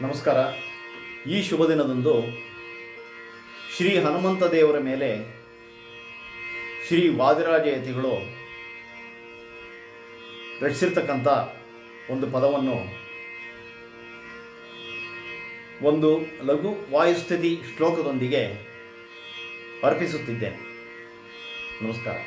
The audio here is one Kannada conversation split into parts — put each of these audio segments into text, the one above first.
ನಮಸ್ಕಾರ. ಈ ಶುಭ ದಿನದಂದು ಶ್ರೀ ಹನುಮಂತ ದೇವರ ಮೇಲೆ ಶ್ರೀ ವಾದಿರಾಜಯತಿಗಳು ರಚಿಸಿರ್ತಕ್ಕಂಥ ಒಂದು ಪದವನ್ನು ಒಂದು ಲಘು ವಾಯುಸ್ಥಿತಿ ಶ್ಲೋಕದೊಂದಿಗೆ ಅರ್ಪಿಸುತ್ತಿದ್ದೇನೆ. ನಮಸ್ಕಾರ.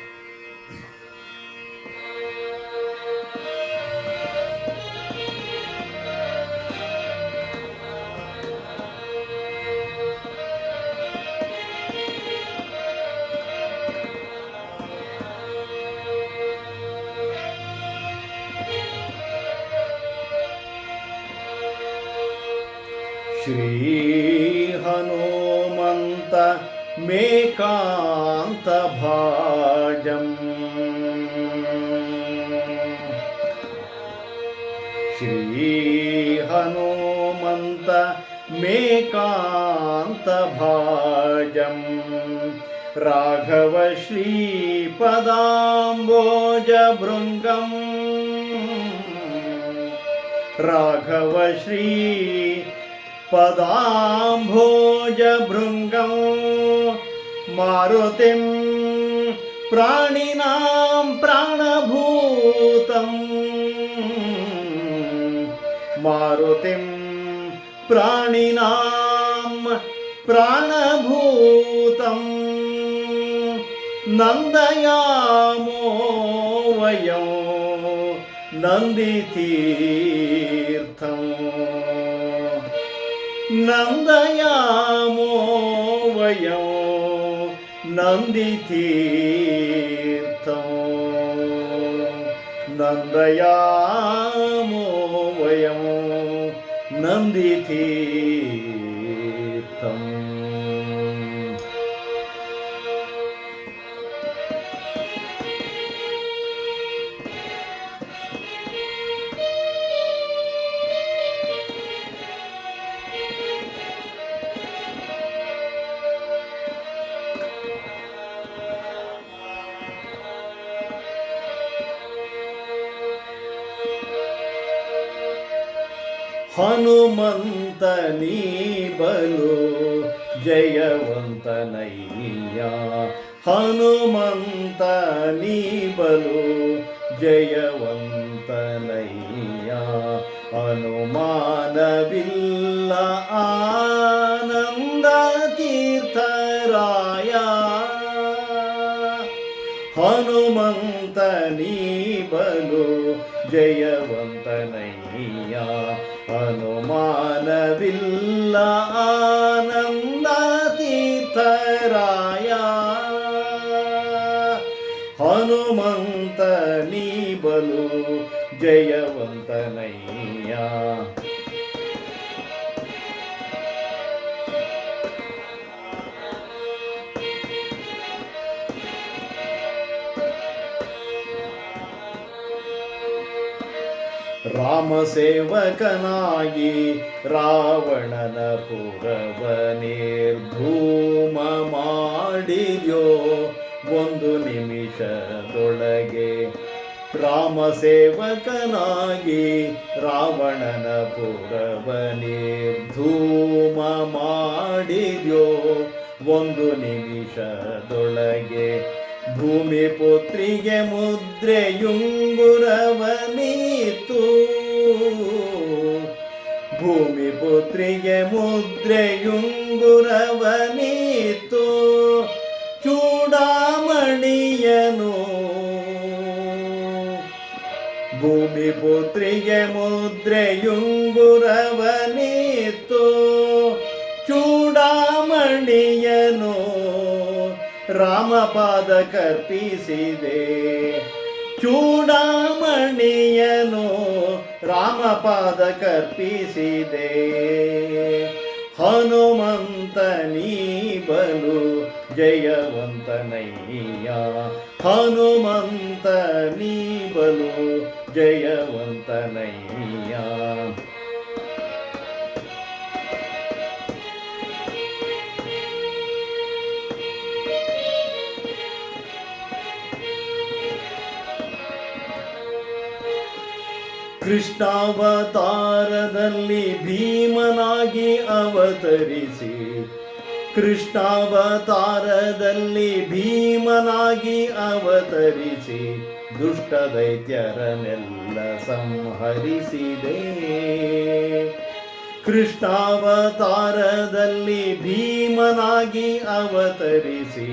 ಶ್ರೀ ಹನುಮಂತ ಮೇಕಾಂತ ಭಾಜಂ ಶ್ರೀ ಹನುಮಂತ ಮೇಕಾಂತ ಭಾಜಂ ರಾಘವ ಶ್ರೀಪದಾಂಬೋಜ ಭೃಂಗಂ ರಾಘವ ಶ್ರೀ ಪದಾಂಭೋಜ ಭೃಂಗಂ ಮಾರುತಿಂ ಪ್ರಾಣಿನಾಂ ಪ್ರಾಣಭೂತಂ ಮಾರುತಿಂ ಪ್ರಾಣಿನಾಂ ಪ್ರಾಣಭೂತಂ ನಂದಯಾಮೋ ವಯಂ ನಂದಿತೀರ್ಥಂ ನಂದಯಾಮೋ ವಯಂ ನಂದಿತೀರ್ಥಂ ನಂದಯಾಮೋ ವಯಂ ನಂದಿತೀರ್ಥಂ. ಹನುಮಂತ ನೀ ಬಲು ಜಯವಂತನಯ್ಯ ಹನುಮಂತ ನೀ ಬಲು ಜಯವಂತನಯ್ಯ ಅನುಮಾನವಿಲ್ಲ ಆನಂದ ತೀರ್ಥರಾಯ ಹನುಮಂತ ನೀ ಬಲು ಜಯವಂತನಯ್ಯ ಅನುಮಾನವಿಲ್ಲ ಆನಂದ ತೀರ್ಥರಾಯ ಹನುಮಂತ ನೀ ಬಲು ಜಯವಂತನಯ್ಯ. ರಾಮ ಸೇವಕನಾಗಿ ರಾವಣನ ಪುರವ ನಿರ್ಧೂಮ ಮಾಡಿದ್ಯೋ ಒಂದು ನಿಮಿಷದೊಳಗೆ ರಾಮ ಸೇವಕನಾಗಿ ರಾವಣನ ಪುರವ ನಿರ್ಧೂಮ ಮಾಡಿದ್ಯೋ ಒಂದು ನಿಮಿಷದೊಳಗೆ ಭೂಮಿ ಪುತ್ರಿಗೆ ಮುದ್ರೆಯುಂಗುರವನೀತು ಭೂಮಿ ಪುತ್ರಿಗೆ ಮುದ್ರೆಯುಂಗುರವನೀತು ಚೂಡಾಮಣಿಯನು ಭೂಮಿ ಪುತ್ರಿಗೆ ಮುದ್ರೆಯುಂಗುರವನೀತು ಚೂಡಾಮಣಿಯನು ರಾಮಪಾದ ಕರ್ಪಿಸಿದೆ ಚೂಡಾಮಣಿಯನು ರಾಮಪಾದ ಕರ್ಪಿಸಿದೆ ಹನುಮಂತ ನೀ ಬಲು ಜಯವಂತನಯ್ಯ ಹನುಮಂತ ನೀ ಬಲು ಜಯವಂತನಯ್ಯ. ಕೃಷ್ಣಾವತಾರದಲ್ಲಿ ಭೀಮನಾಗಿ ಅವತರಿಸಿ, ಕೃಷ್ಣಾವತಾರದಲ್ಲಿ ಭೀಮನಾಗಿ ಅವತರಿಸಿ ದುಷ್ಟ ದೈತ್ಯರನ್ನೆಲ್ಲ ಸಂಹರಿಸಿದೆ. ಕೃಷ್ಣಾವತಾರದಲ್ಲಿ ಭೀಮನಾಗಿ ಅವತರಿಸಿ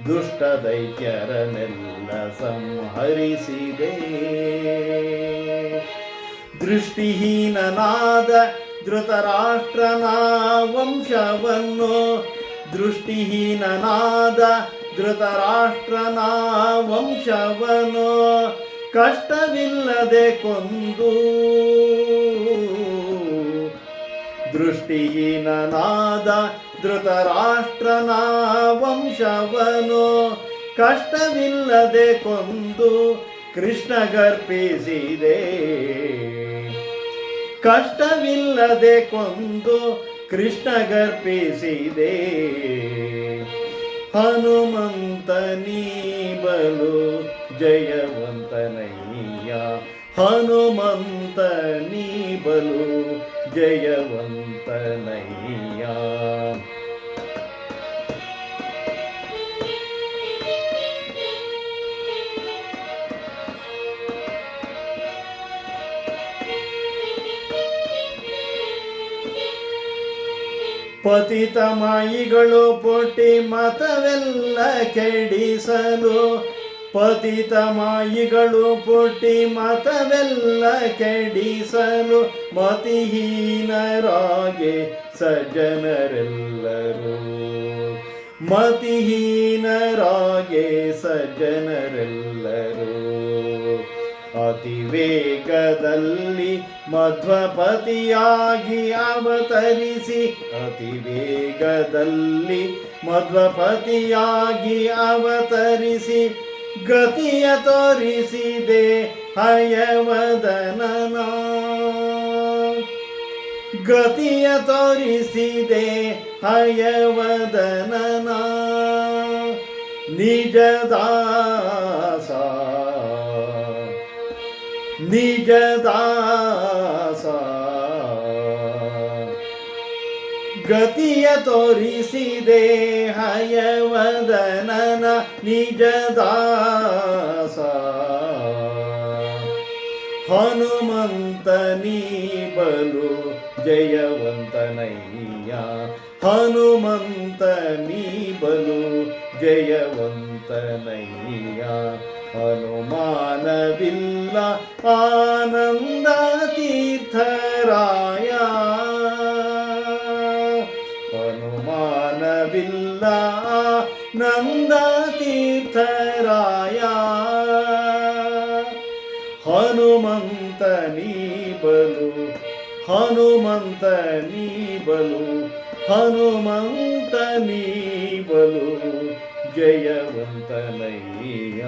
ದುಷ್ಟ ದೈತ್ಯರನ್ನೆಲ್ಲ ಸಂಹರಿಸಿದೆ. ದೃಷ್ಟಿಹೀನನಾದ ಧೃತರಾಷ್ಟ್ರನ ವಂಶವನ್ನು, ದೃಷ್ಟಿಹೀನನಾದ ಧೃತರಾಷ್ಟ್ರನ ವಂಶವನ್ನು ಕಷ್ಟವಿಲ್ಲದೆ ಕೊಂದು, ದೃಷ್ಟಿಹೀನನಾದ ಧೃತರಾಷ್ಟ್ರನ ವಂಶವನ್ನು ಕಷ್ಟವಿಲ್ಲದೆ ಕೊಂದು ಕೃಷ್ಣಗರ್ಪಿಸಿದೆ. ಕಷ್ಟವಿಲ್ಲದೆ ಕೊಂದು ಕೃಷ್ಣಗರ್ಪಿಸಿದೆ. ಹನುಮಂತನೀ ಬಲು ಜಯವಂತನಯ್ಯ, ಹನುಮಂತನೀ ಬಲು ಜಯವಂತನಯ್ಯ. ಪತಿತ ಮಾಯಿಗಳು ಪೊಟ್ಟಿ ಮತವೆಲ್ಲ ಕೆಡಿಸಲು, ಪತಿತ ಮಾಯಿಗಳು ಪೊಟ್ಟಿ ಮತವೆಲ್ಲ ಕೆಡಿಸಲು ಮತಿಹೀನರಾಗೆ ಸಜ್ಜನರೆಲ್ಲರೂ, ಮತಿಹೀನರಾಗೆ ಸಜ್ಜನರೆಲ್ಲರೂ. ಅತಿ ವೇಗದಲ್ಲಿ ಮಧ್ವಪತಿಯಾಗಿ ಅವತರಿಸಿ, ಅತಿ ವೇಗದಲ್ಲಿ ಮಧ್ವಪತಿಯಾಗಿ ಅವತರಿಸಿ ಗತಿಯ ತೋರಿಸಿದೆ ಹಯವದನನ, ಗತಿಯ ತೋರಿಸಿದೆ ಹಯವದನನ. ನಿಜದಾಸ ನಿಜದಾಸ ಗತಿಯ ತೋರಿಸಿದೆ ಹಯವದನನ ನಿಜದಾಸ. ಹನುಮಂತನೀ ಬಲು ಜಯವಂತನಯ್ಯ, ಹನುಮಂತನೀ ಬಲು ಜಯವಂತನಯ್ಯ. ಹನುಮಾನವಿಲ್ಲ ಆನಂದ ತೀರ್ಥರಾಯ, ಹನುಮಾನವಿಲ್ಲ ಆನಂದ ತೀರ್ಥರಾಯ. ಹನುಮಂತನೀ ಬಲು, ಹನುಮಂತನೀ ಬಲು, ಹನುಮಂತನೀ ಬಲು ಜಯವಂತನಯ್ಯ.